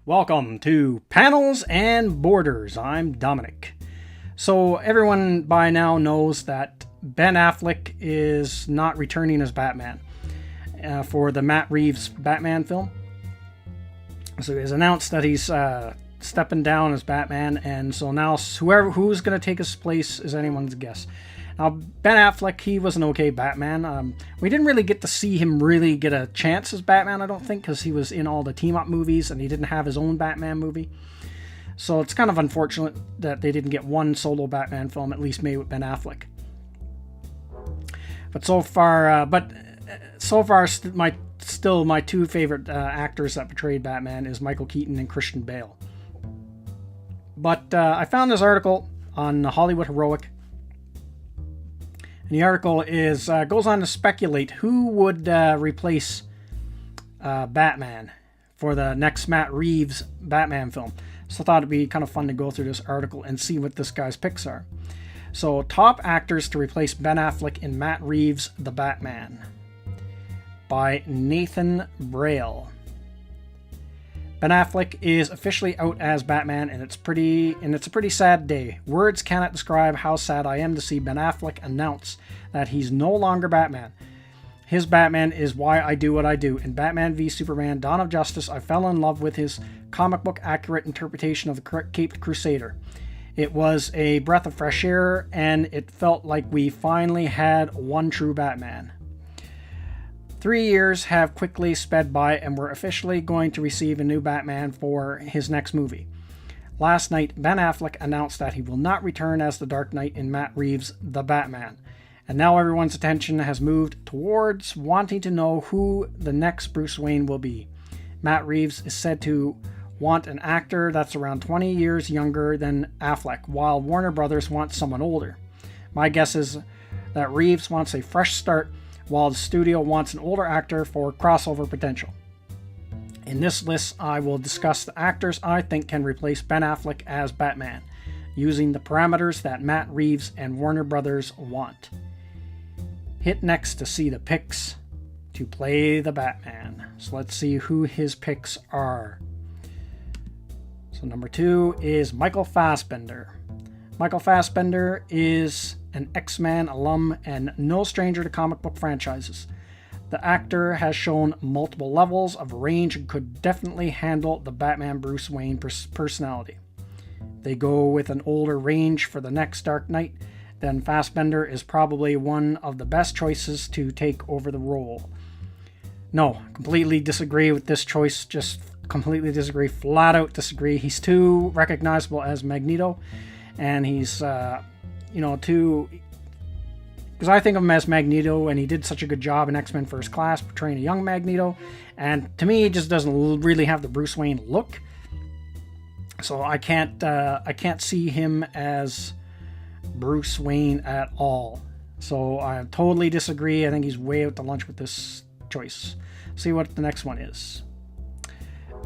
Welcome to Panels and Borders. I'm Dominic. So everyone by now knows that Ben Affleck is not returning as Batman for the Matt Reeves Batman film. So he has announced that he's stepping down as Batman, and so now who's going to take his place is anyone's guess. Now, Ben Affleck, he was an okay Batman. We didn't really get to see him really get a chance as Batman, I don't think, because he was in all the team-up movies and he didn't have his own Batman movie. So it's kind of unfortunate that they didn't get one solo Batman film, at least made with Ben Affleck. But so far, my two favorite actors that portrayed Batman is Michael Keaton and Christian Bale. But I found this article on Hollywood Heroic. And the article goes on to speculate who would replace Batman for the next Matt Reeves Batman film. So I thought it'd be kind of fun to go through this article and see what this guy's picks are. So, top actors to replace Ben Affleck in Matt Reeves' The Batman by Nathan Braille. Ben Affleck is officially out as Batman, and it's a pretty sad day. Words cannot describe how sad I am to see Ben Affleck announce that he's no longer Batman. His Batman is why I do what I do. In Batman v Superman: Dawn of Justice, I fell in love with his comic book accurate interpretation of the Caped Crusader. It was a breath of fresh air, and it felt like we finally had one true Batman. 3 years have quickly sped by, and we're officially going to receive a new Batman for his next movie. Last night, Ben Affleck announced that he will not return as the Dark Knight in Matt Reeves' The Batman. And now everyone's attention has moved towards wanting to know who the next Bruce Wayne will be. Matt Reeves is said to want an actor that's around 20 years younger than Affleck, while Warner Brothers wants someone older. My guess is that Reeves wants a fresh start, while the studio wants an older actor for crossover potential. In this list, I will discuss the actors I think can replace Ben Affleck as Batman, using the parameters that Matt Reeves and Warner Brothers want. Hit next to see the picks to play the Batman. So let's see who his picks are. So number 2 is Michael Fassbender. Michael Fassbender is an X-Men alum and no stranger to comic book franchises. The actor has shown multiple levels of range and could definitely handle the Batman Bruce Wayne personality. They go with an older range for the next Dark Knight, then Fassbender is probably one of the best choices to take over the role. No, completely disagree with this choice, just completely disagree, flat out disagree. He's too recognizable as Magneto, and he's too, because I think of him as Magneto, and he did such a good job in X-Men First Class portraying a young Magneto, and to me he just doesn't really have the Bruce Wayne look. So I can't see him as Bruce Wayne at all. So I totally disagree. I think he's way out to lunch with this choice. See what the next one is.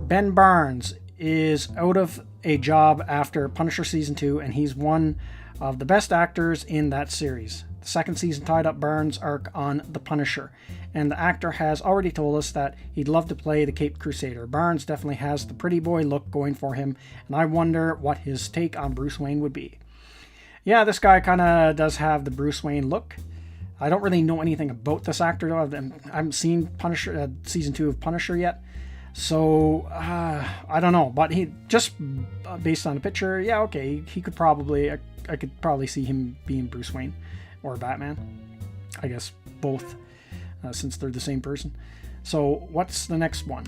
Ben Barnes is out of a job after Punisher Season 2, and he's one of the best actors in that series. The second season tied up Barnes' arc on The Punisher, and the actor has already told us that he'd love to play the Caped Crusader. Barnes definitely has the pretty boy look going for him, and I wonder what his take on Bruce Wayne would be. Yeah, this guy kind of does have the Bruce Wayne look. I don't really know anything about this actor, though. I haven't seen Punisher Season 2 of Punisher yet. So, I don't know. But he just based on the picture, yeah, okay, he could probably, I could probably see him being Bruce Wayne or Batman. I guess both, since they're the same person. So, what's the next one?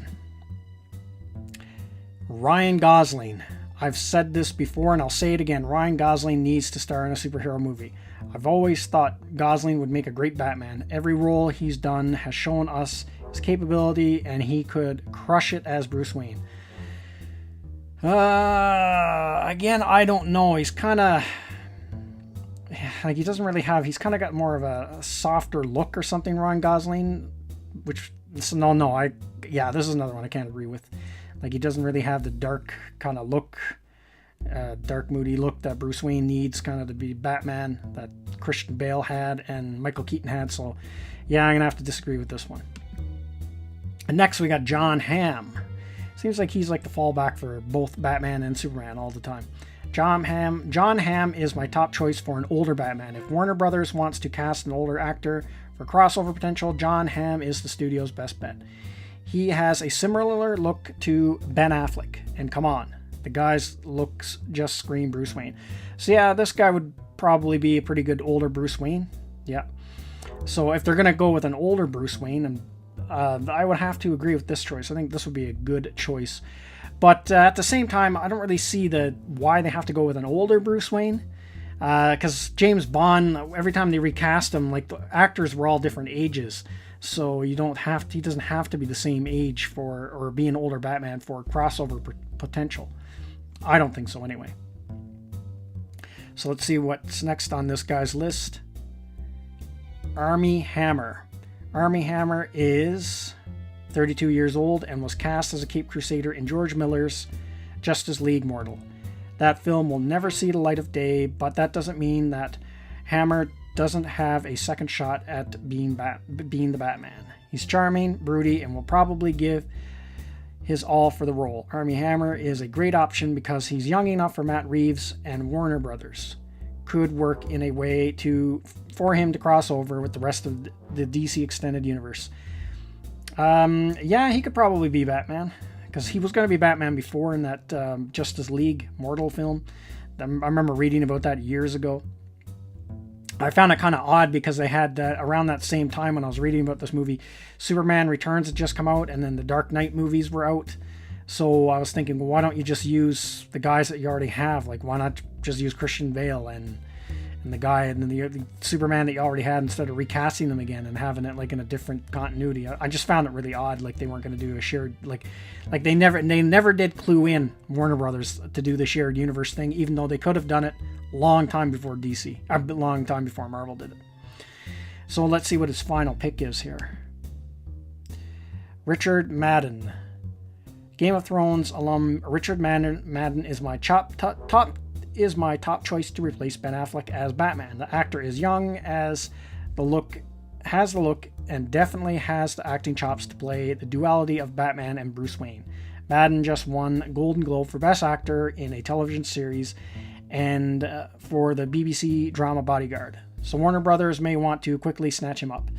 Ryan Gosling. I've said this before and I'll say it again. Ryan Gosling needs to star in a superhero movie. I've always thought Gosling would make a great Batman. Every role he's done has shown us his capability, and he could crush it as Bruce Wayne. Again, I don't know. He's kind of like, he doesn't really have, he's kind of got more of a softer look or something, Ryan Gosling, which, this is another one I can't agree with. Like, he doesn't really have the dark kind of look, dark moody look that Bruce Wayne needs kind of to be Batman, that Christian Bale had and Michael Keaton had. So yeah, I'm gonna have to disagree with this one. And next we got John Hamm. Seems like he's like the fallback for both Batman and Superman all the time. John Hamm is my top choice for an older Batman. If Warner Brothers wants to cast an older actor for crossover potential, John Hamm is the studio's best bet. He has a similar look to Ben Affleck. And come on, the guy's looks just scream Bruce Wayne. So yeah, this guy would probably be a pretty good older Bruce Wayne. Yeah. So if they're going to go with an older Bruce Wayne, and I would have to agree with this choice. I think this would be a good choice. But at the same time, I don't really see why they have to go with an older Bruce Wayne. Because James Bond, every time they recast him, like the actors were all different ages. So he doesn't have to be the same age or be an older Batman for crossover potential. I don't think so anyway. So let's see what's next on this guy's list. Armie Hammer. Armie Hammer is 32 years old and was cast as a Caped Crusader in George Miller's Justice League Mortal. That film will never see the light of day, but that doesn't mean that Hammer doesn't have a second shot at being the Batman. He's charming, broody, and will probably give his all for the role. Armie Hammer is a great option because he's young enough for Matt Reeves, and Warner Brothers could work in a way for him to cross over with the rest of the DC Extended Universe. Yeah, he could probably be Batman, because he was going to be Batman before in that Justice League Mortal film. I remember reading about that years ago. I found it kind of odd because they had, around that same time when I was reading about this movie, Superman Returns had just come out, and then the Dark Knight movies were out. So I was thinking, well, why don't you just use the guys that you already have? Like, why not just use Christian Bale and the guy and the Superman that you already had, instead of recasting them again and having it like in a different continuity? I just found it really odd, like they weren't going to do a shared, like they never did clue in, Warner Brothers, to do the shared universe thing, even though they could have done it long time before DC, a long time before Marvel did it. So let's see what his final pick is here. Richard Madden. Game of Thrones alum Richard Madden is my top choice to replace Ben Affleck as Batman. The actor is young, has the look, and definitely has the acting chops to play the duality of Batman and Bruce Wayne. Madden just won Golden Globe for Best Actor in a television series and for the BBC drama Bodyguard. So Warner Brothers may want to quickly snatch him up.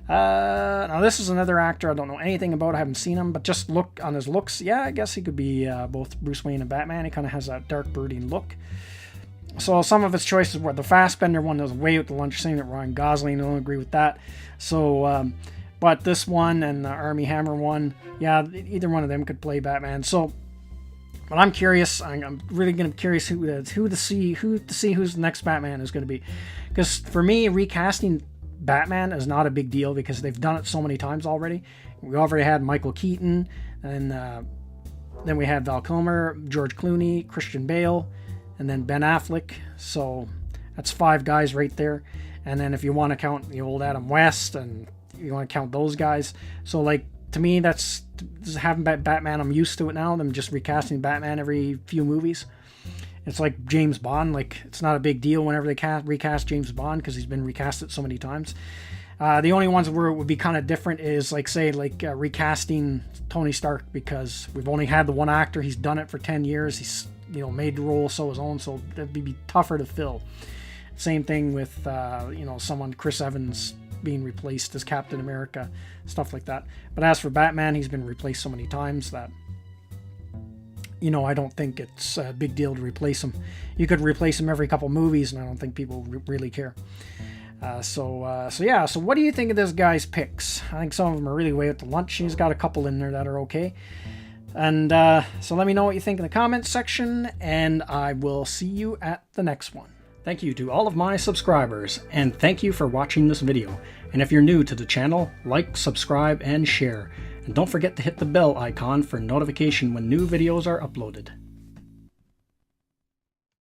Now this is another actor I don't know anything about. I haven't seen him, but just look on his looks. Yeah, I guess he could be both Bruce Wayne and Batman. He kind of has that dark, brooding look. So some of his choices were the Fassbender one that was way out to lunch, saying that Ryan Gosling. I don't agree with that. So, but this one and the Armie Hammer one, yeah, either one of them could play Batman. So, but I'm curious. I'm really going to be curious who to see who's the next Batman is going to be, because for me, recasting Batman is not a big deal because they've done it so many times already. We already had Michael Keaton, and then we had Val Kilmer, George Clooney, Christian Bale, and then Ben Affleck. So that's 5 guys right there. And then if you want to count the old Adam West, and you want to count those guys, so like to me, that's having Batman. I'm used to it now. Them just recasting Batman every few movies. It's like James Bond. Like, it's not a big deal whenever they recast James Bond because he's been recasted so many times. The only ones where it would be kind of different is, like, say, recasting Tony Stark, because we've only had the one actor. He's done it for 10 years. He's, made the role so his own, so that'd be tougher to fill. Same thing with, someone, Chris Evans, being replaced as Captain America, stuff like that. But as for Batman, he's been replaced so many times that, I don't think it's a big deal to replace him. You could replace him every couple movies, and I don't think people really care. So what do you think of this guy's picks? I think some of them are really way out to lunch. He's got a couple in there that are okay. And so let me know what you think in the comments section, and I will see you at the next one. Thank you to all of my subscribers, and thank you for watching this video. And if you're new to the channel, like, subscribe, and share. And don't forget to hit the bell icon for notification when new videos are uploaded.